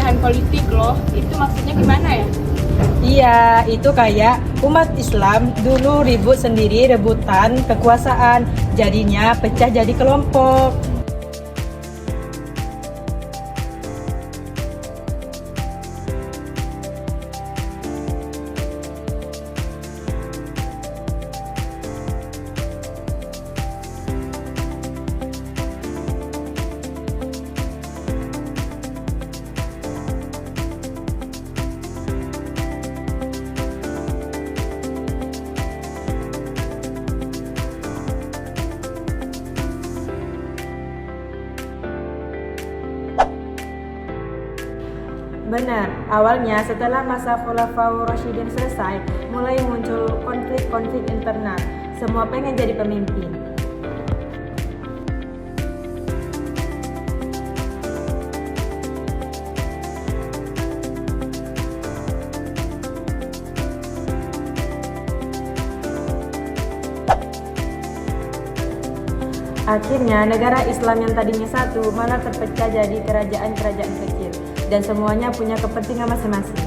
perpecahan politik loh. Itu maksudnya gimana ya? Iya, itu kayak umat Islam dulu ribut sendiri, rebutan kekuasaan, jadinya pecah jadi kelompok. Benar, awalnya setelah masa Khulafaur Rasyidin selesai, mulai muncul konflik-konflik internal. Semua pengen jadi pemimpin. Akhirnya negara Islam yang tadinya satu malah terpecah jadi kerajaan-kerajaan kecil dan semuanya punya kepentingan masing-masing.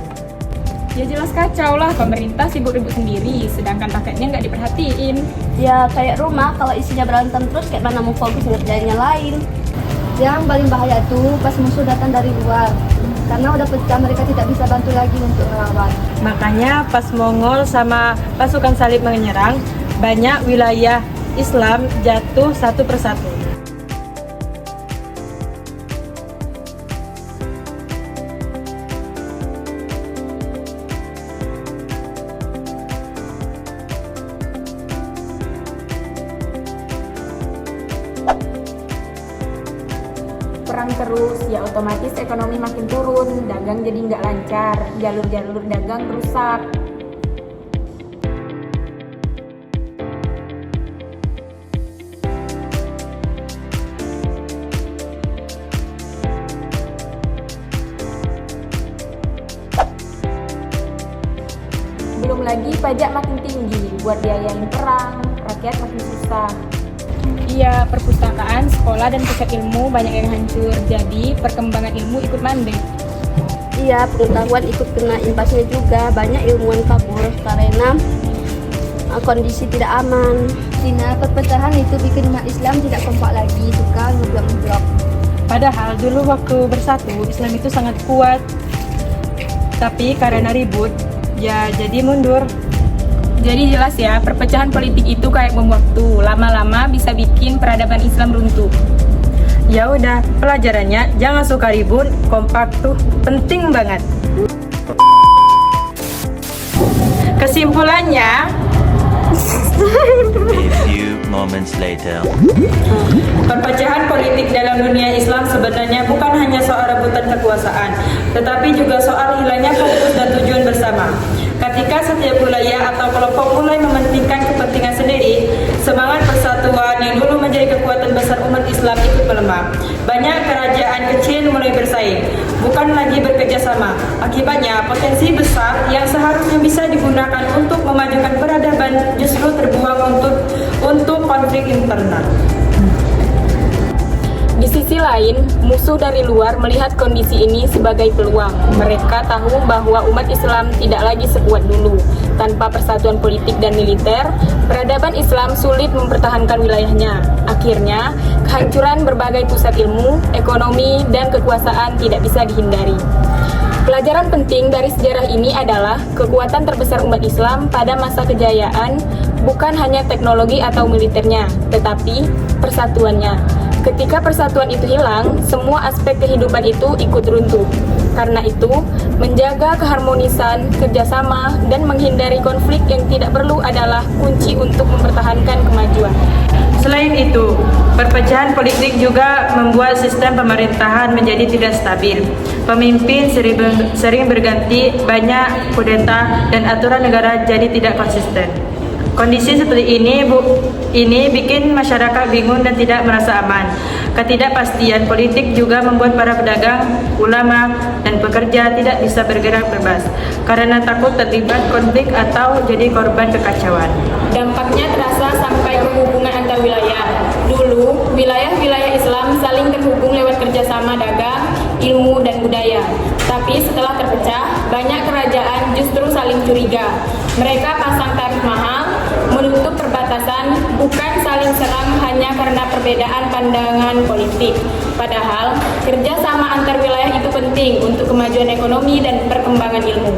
Ya jelas kacau lah, pemerintah sibuk ribut sendiri, sedangkan rakyatnya nggak diperhatiin. Ya kayak rumah, kalau isinya berantem terus kayak mana mau fokus ngerjain yang lain. Yang paling bahaya tuh pas musuh datang dari luar, karena udah pecah mereka tidak bisa bantu lagi untuk melawan. Makanya pas Mongol sama pasukan salib menyerang, banyak wilayah Islam jatuh satu persatu. Perang terus, ya otomatis ekonomi makin turun, dagang jadi nggak lancar, jalur-jalur dagang rusak. Belum lagi pajak makin tinggi, buat biayain perang, rakyat makin susah. Iya, perpustakaan, sekolah, dan pusat ilmu banyak yang hancur, jadi perkembangan ilmu ikut mandek. Iya, pengetahuan ikut kena imbasnya juga, banyak ilmuwan kabur karena kondisi tidak aman. Cina, perpecahan itu bikin umat Islam tidak kompak lagi, suka ngeblok-ngeblok. Padahal dulu waktu bersatu Islam itu sangat kuat, tapi karena ribut, ya jadi mundur. Jadi jelas ya, perpecahan politik itu kayak bom waktu, lama-lama bisa bikin peradaban Islam runtuh. Ya udah, pelajarannya jangan suka ribut, kompak tuh penting banget. Kesimpulannya, A few moments later. perpecahan politik dalam dunia Islam sebenarnya bukan hanya soal rebutan kekuasaan, tetapi juga soal hilangnya fokus dan tujuan bersama. Ketika setiap wilayah atau kelompok mulai mementingkan kepentingan sendiri, semangat persatuan yang dulu menjadi kekuatan besar umat Islam ikut melemah. Banyak kerajaan kecil mulai bersaing, bukan lagi bekerja sama. Akibatnya, potensi besar yang seharusnya bisa digunakan untuk memajukan peradaban justru terbuang untuk konflik internal. Di sisi lain, musuh dari luar melihat kondisi ini sebagai peluang. Mereka tahu bahwa umat Islam tidak lagi sekuat dulu. Tanpa persatuan politik dan militer, peradaban Islam sulit mempertahankan wilayahnya. Akhirnya, kehancuran berbagai pusat ilmu, ekonomi, dan kekuasaan tidak bisa dihindari. Pelajaran penting dari sejarah ini adalah kekuatan terbesar umat Islam pada masa kejayaan bukan hanya teknologi atau militernya, tetapi persatuannya. Ketika persatuan itu hilang, semua aspek kehidupan itu ikut runtuh. Karena itu, menjaga keharmonisan, kerjasama, dan menghindari konflik yang tidak perlu adalah kunci untuk mempertahankan kemajuan. Selain itu, perpecahan politik juga membuat sistem pemerintahan menjadi tidak stabil. Pemimpin sering berganti, banyak kudeta, dan aturan negara jadi tidak konsisten. Kondisi seperti ini bikin masyarakat bingung dan tidak merasa aman. Ketidakpastian politik juga membuat para pedagang, ulama, dan pekerja tidak bisa bergerak bebas karena takut terlibat konflik atau jadi korban kekacauan. Dampaknya terasa sampai ke hubungan antar wilayah. Dulu, wilayah-wilayah Islam saling terhubung lewat kerjasama dagang, ilmu, dan budaya. Tetapi setelah terpecah, banyak kerajaan justru saling curiga. Mereka pasang tarif mahal, menutup perbatasan, bukan saling serang hanya karena perbedaan pandangan politik. Padahal, kerjasama antar wilayah itu penting untuk kemajuan ekonomi dan perkembangan ilmu.